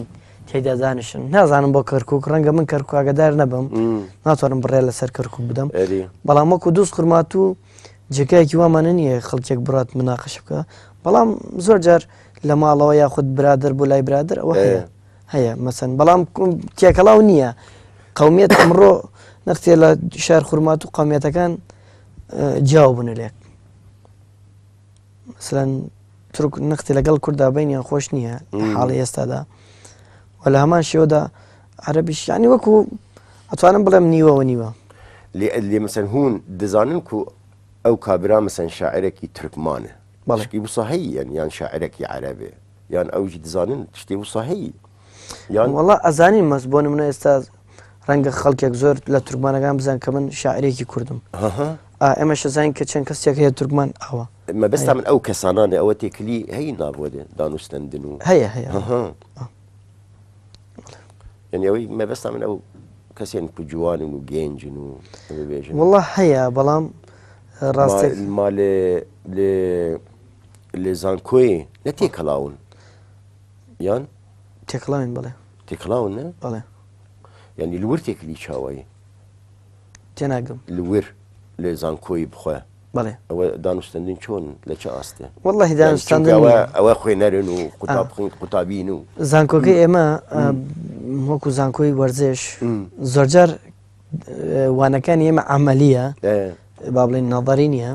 تێدا دانیشن نازانم بۆ کەرکک ڕەنگە من کەرکک ئاگدار نەبم ناتوانم بڕێ لەسەر کەرکک بدەم بەڵام وەکو دووست قورمات و جێگایەکی وامانە نییە خەڵکێک بڕات مناقەش بکە بەڵام زۆر جار لە ماڵەوە یاخود برادر بۆ لای برادر ئەوە هەیە مەسەن بەڵام تێکەڵاو نییە قەومیەت ئەمڕۆ نەختێ لە شار خورمات و قەومیەتەکان جیاو بوون لێک مثلەن تورک نەختی لەگەڵ کووردا بینیان خۆش نییە حاڵی ئێستادا و لە هەمان شێوەدا عەرەبیش یانی وەکو ئەتوانم بڵێم نیوەوە نیوە لێ مەسەن هون دەزانن و ئەو کابرا مەسەن شاعرێکی تورکمانە شکی وساهەیە یان شاعرێکی عەرەبێ یان ئەوژی دەزانن شتێ وساهەیە یان وەڵا ئەزانین مەس بۆ نمونە ئێستا ڕەنگە خەڵکێک زۆر لە تورکمانەکان بزان کە من شاعرێکی کوردم ئێمەش زانین کە چەند کەسێک هەیە تورکمان ئەوە مەبەستا من ئەو کەسانانە ئەوە تێکلی هەی نابووە دانوستەندن و هەیە یعنی ئەوەی مەبەستا من ئەو کەسێن کو جوانن و گەنجن و بێژن وەڵا هەیە بەڵام ڕاستێک لێ زانکۆی نە تێکەڵاون یان تێکڵاوین بڵێ تێکڵاون نە بەڵێ یعنی لور تێکلی چاوایی تێناگەم لور لێ زانکۆی بخوا بەڵێ ئەوە دانوستەندن چۆن لە چه ئاستێ وەڵی دانوستاندن ئەوە خوێنەرن و قوتابین و زانکۆکەی ئێمە وەکو زانکۆی وەرزش زۆرجار وانەکانی ئێمە عملیە با بڵێن نەظەری نییە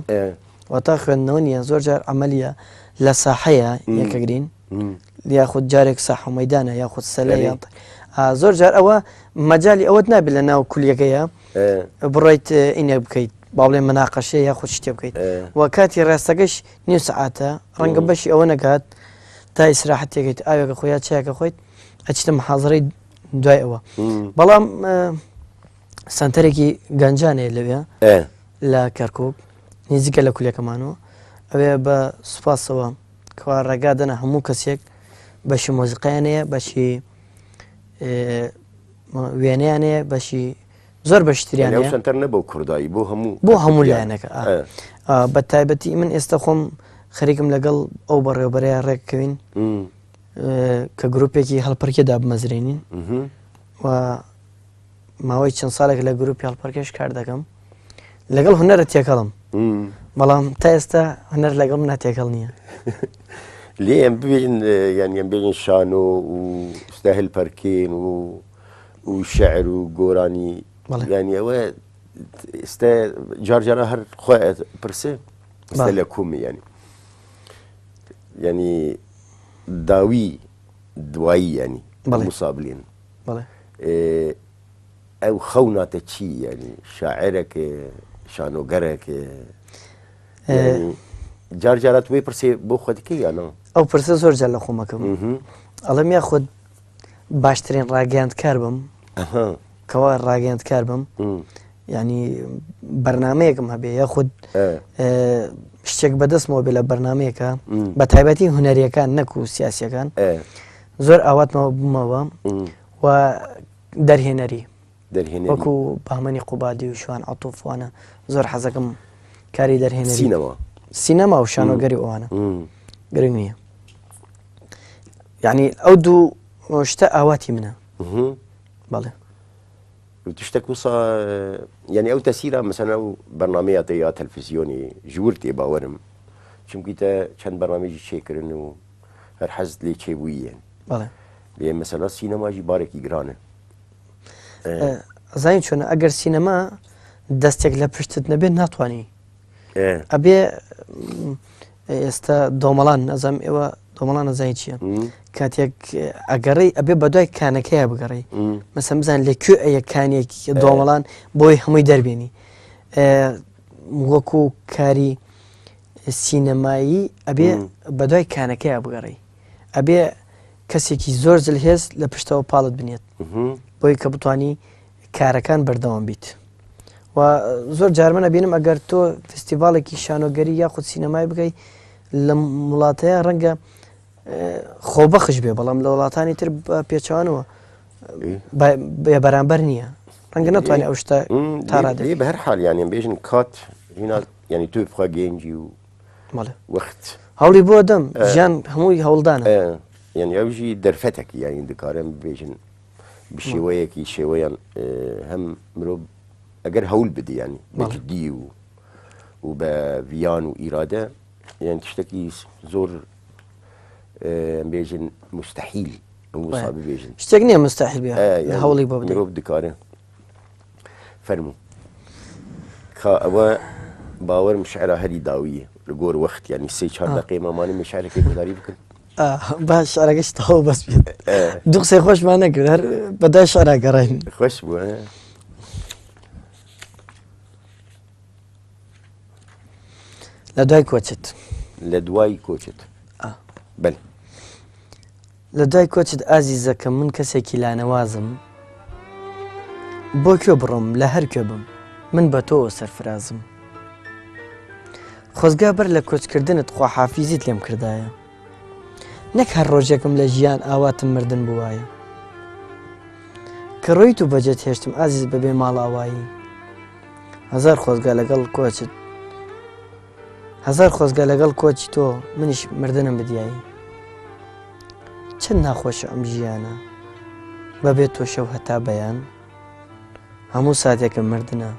وەتا خوێندنەوە نیە زۆر جار عملیە لە ساحەیە یەکەگرین یاخود جارێک ساح و مەیدانە یاخود سەلەیە زۆر جار ئەوە مەجای ئەوەت نابێت لە ناو کولیەکەیە بڕیت ئینە بکەیت با بڵێن مناقەشەیە یاخود شتێ بکەیت و کاتی ڕاستەکەش نیو سەعاتە ڕەنگە بەشی ئەوە نەکات تا ئیسراحەت تێکیت ئاوێکە خۆیان چایەکە خۆیت ئەچتە محازڕەی دوای ئەوە بەڵام سنتەرێکی گەنجانەیە لەوێ لە کەرکک نزیکە لە کولەکەمانەوە ئەوێ بە سوپاسەوە کەوا ڕێگادەنە هەموو کەسێک بەشی مۆزیقیانەیە بەشی وێنەیانەیە بەشی زۆر بەشتریانەیە سنتەر نەبوو کوردایی بۆ هەموو لایەنەکە بە تایبەتی من ئێستا خۆم خەریکم لەگەڵ ئەو بەڕێوەبەرەیە ڕێککەوین کە گرروپێکی هەڵپەرکێدا بمەزرێنین و ماوەی چەند ساڵێک لە گرروپی هەڵپەرکێش کار دەکەم لەگەڵ هونەرە تێکەڵم بەڵام تا ئێستا هەنەر لەگەڵ منە تێکەڵ نییە لێ ئەم ببێن یعنی ئەم بێژن شانۆ و ستاهل پەرکێن و شعر و گۆرانی ینی ئەوە ئێستا جارجارە هەر خۆ پرسێ ئێستا لە کومی ینی داوی دوایی ینی مسابلین ئەو خەوناتە چی ینی شاعرێکێ شانۆگەرێکێ جارجارات وێ پرسێ بۆ خۆتکە یانەوە ئەو پرسە زۆر جار لە خۆمەکەم ئەڵەم یا خۆت باشترین ڕاگەیاندکار بم کەوا ڕاگەیاندکار بم ینی بەرنمەیەکم هەبێ یاخود شتێک بەدەستمەوە بێ لە بەرنمەیەەکە بە تایبەتی هونەریەکان نەکو و سیاسیەکان زۆر ئاواتمەوە بوومەوە و دەرهێنەری وەکو باهمەنی قوبادی و شوان عەتووفوانە زۆر حەزەکەم کاری دەرهێنەری سینەما و شانۆگەری ئەوانە گرنگ نییە یعنی ئەو دوو شتە ئاواتی منە بەڵێ تشتێک وسا یعنی ئەو تەسیرە مەسەن ئەو بەرنمەیە یا تەلڤیزیۆنی ژوور تێ باوەرم چونکیتە چەند بەرنامێکی چێکردن و هەر حەزت لێ چێبوویە بێ مەسەلا سینەماژی بارێکی گرانە زانین چۆنە ئەگەر سینەما دەستێک لە پشتت نەبێت ناتوانانی ئەبێ ئێستا دۆمەڵان نەزانم ئێوە دۆمەڵان نەزانی چییە کاتێک ئەگەڕی ئەبێ بەدوای کانەکەیە بگەڕی مەسەن بزان لەکوێ ئەیە کانێکی دۆمەڵان بۆی هەمووی دەربێنی وەکو کاری سینەمایی ئەبێ بەدوای کانەکەیە بگەڕی ئەبێ کەسێکی زۆر جلهێز لە پشتەوە پاڵت بنێت بۆی کە بتانی کارەکان بەردەوام بیت و زۆر جارمە بینم ئەگەر تۆ فستیڤالێکی شانۆگەری یاخود سینەمای بکەیت لە وڵاتەیە ڕەنگە خۆبەخش بێ بەڵام لە وڵاتانی تر پێچوانەوە بەرامبەر نییە ڕەنگە ناتوانێت ئەو شتە تاڕادێ بە هەر حال یانیان بێژن کات هینا ینی توی بخوا گەنجی و وەخت هەوڵی بۆ دەم ژیان هەمووی هەوڵدانە یعنی ئەوژی دەرفەتێکی یانی دکارم بێژن بشێوەیەکی شێوەیان هەم مرۆڤ ئەگەر هەوڵ بدی ینی بەجددی و بە ڤیان و ئیرادە یان تشتێکی زۆر بێژن مستحیل وسا ببێژن شتێک نییە مستحیل بێ هەوڵی بۆ مرۆڤ دکارە فەرموو ئەوە باوەرم شعرا هەری داویە لە گۆر وەخت ینی سێ چهار دقیقە مامانی مشعرێکی گوداری بکەن باش شعرەکەش تەواو بەس بێت دوو قسەی خۆشمان نەکرد هەر بەدای شعرا گەڕاین خۆش بووە لە دوای کۆچت لە دوای کۆچت بەل لە دوای کۆچت ئازیزەکەم من کەسێکی لانەوازم بۆ کوێ بڕۆم لە هەر کوێ بم من بە تۆ سەرفرازم خۆزگا بەر لە کۆچکردنت خواحافیزیت لێم کردایە نەک هەر ڕۆژێکم لە ژیان ئاواتم مردن بووایە کە ڕۆیت و بەجێت هێشتم ئازیز بەبێ ماڵاوایی هەزار خۆزگا لەگەڵ کۆچت هەزار خۆزگا لەگەڵ کۆچی تۆ منیش مردنم بدیایی چەند ناخۆشە ئەم ژیانە بەبێت تۆ شەو هەتا بەیان هەموو ساتێکم مردنە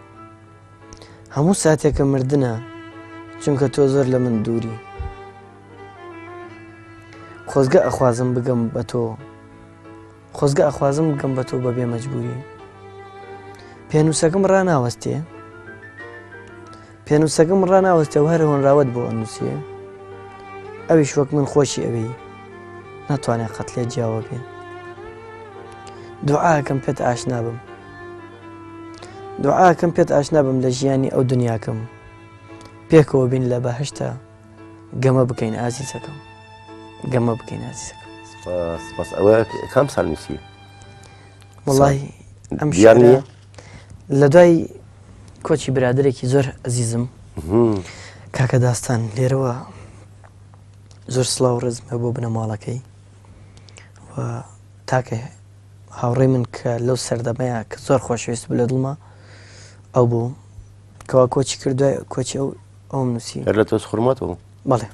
هەموو ساتێکە مردنە چونکە تۆ زۆر لە من دووری خۆزگە ئەخوازم بگەم بە تۆ خۆزگە ئەخوازم بگەم بە تۆ بەبێ مەجبوری پێنووسەکەم ڕناوەستێ پێنووسەکەم ڕناوەستێ و هەر هۆنراوت بۆ ئەنووسیە ئەویش وەک من خۆشی ئەوەی ناتوانێت قەت لێ جیاوە بێ دوعاکەم پێت ئاشنا بم دوعاکەم پێت ئاشنا بم لە ژیانی ئەو دنیاکەم پێکەوە بین لە بەهشتا گەمە بکەین ئازیزەکەم گەمە بکەین ئازیزەکەم سپاس ئەوە کام ساڵ نووسی وەڵی ئەم شیانە لە دوای کۆچی برادێکی زۆر ئەزیزم کاکە داستان لێرەوە زۆر سڵاو ڕزمە بۆ بنە ماڵەکەی و تاکە هاوڕێی من کە لەو سەردەمەیە کە زۆر خۆشەویست بوو لە دڵما ئەو بوو کەوا کۆچی کردوای کۆچی ئەوم نووسی هەر لە تۆس خوڕماتەوە بەڵێ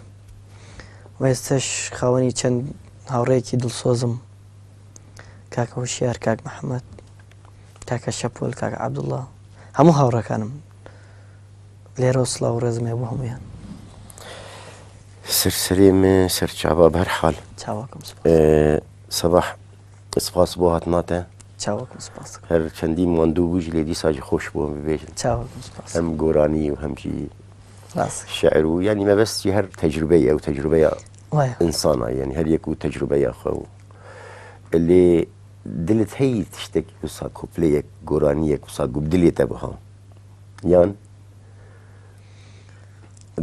و ئێستش خاوەنی چەند هاوڕێیەکی دڵسۆزم کاکە هوشیار کاک محەممەد کاکە شەپۆل کاکە عەبدوڵڵا هەموو هاوڕەکانم لێرە سڵاو ڕێزمێ بۆ هەمویان سەرسەرێم سەرچاوە بە هەر حاڵ چاوەکەم سەباح سپاس بۆ هاتناتە چاوەکەم سپاس هەر چەندی ماندوو بووژ لێ دیساژی خۆش بۆ ببێژن چاوەکەم سپاس هەم گۆرانی و هەمکی ڕاست شعر و ینی مەبەستی هەر تەجروبەیە ئەو تەجروبەیە وایە ئینسانە یعنی هەر یەک و تەجروبەیە خۆ لێ دلت هەیە تشتێکی وسا کۆپلەیەک گۆرانیەک وسا گوب دلێتە بها یان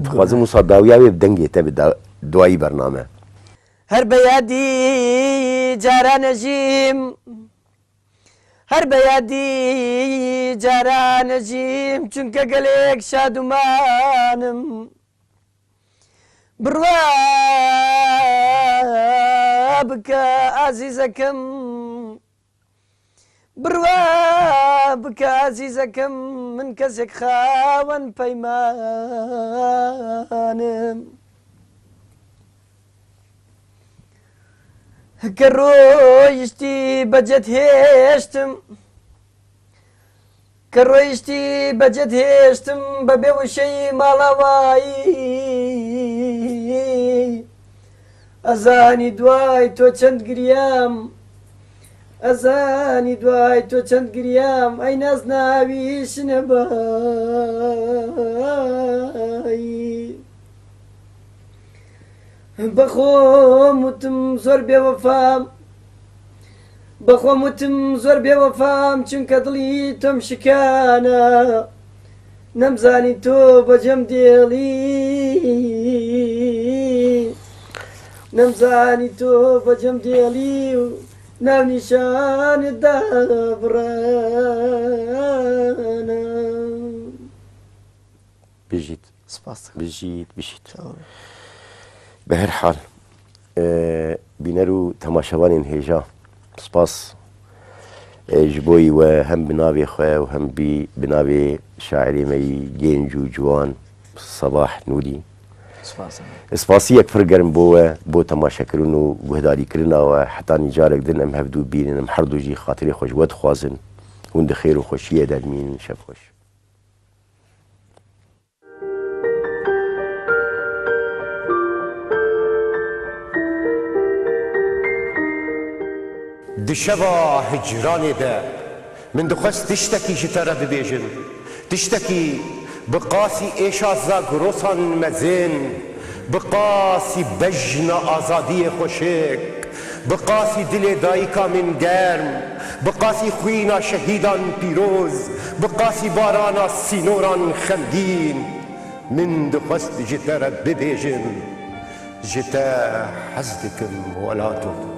دخوازم وسا داویاوێ بدەنگێتە دوایی بەرنامە هەر بە یادی جارانەژیم هەر بە یادی جارانەژیم چونکە گەلێک شادومانم بڕوا بکە ئازیزەکەم بڕوا بکە ئازیزەکەم من کەسێک خاوەن پەیمانم کە ڕۆیشتی بەجێت هێشتم کە ڕۆیشتی بەجێت هێشتم بە بێوشەی ماڵاوایی ئەزانی دوای تۆ چەند گریام ئەزانی دوای تۆ چەند گریام ئەی نازناوی شنەبایی بەخۆم وتم زۆر بێوەفام بەخۆم وتم زۆر بێوەفام چونکە دڵی تۆم شکانە نەمزانی تۆ بەجەم دێڵی نەمزانی تۆ بەجەم دێڵی و ناو نیشانتدا بڕانە بژیت سپاس بژیت بە هەر حاڵ بینەر و تەماشەوانین هێژا سپاس ji bo we hem bi navê xwe û hem bi navê şairê me yî gênc û ciwan Sabah Nûrî spasiyek pir germ bo we bo temaşekirin û guhdarîkirina we heta nîcarek din em hevdû bînin em her du jî xatirê xwe ji we dixwazin hûn di xêr û xweşiyê dermînin şev xweş. Di şeva hicranê de min dixwest tiştekî ji te re bibêjim tiştekî bi qasî êşa zagirosan mezin bi qasî bejna azadiyê xweşik bi qasî dilê dayîka min germ bi qasî xwîna şehîdan pîroz bi qasî barana sînoran xemgîn min dixwest ji te re bibêjim ji te hez dikim welato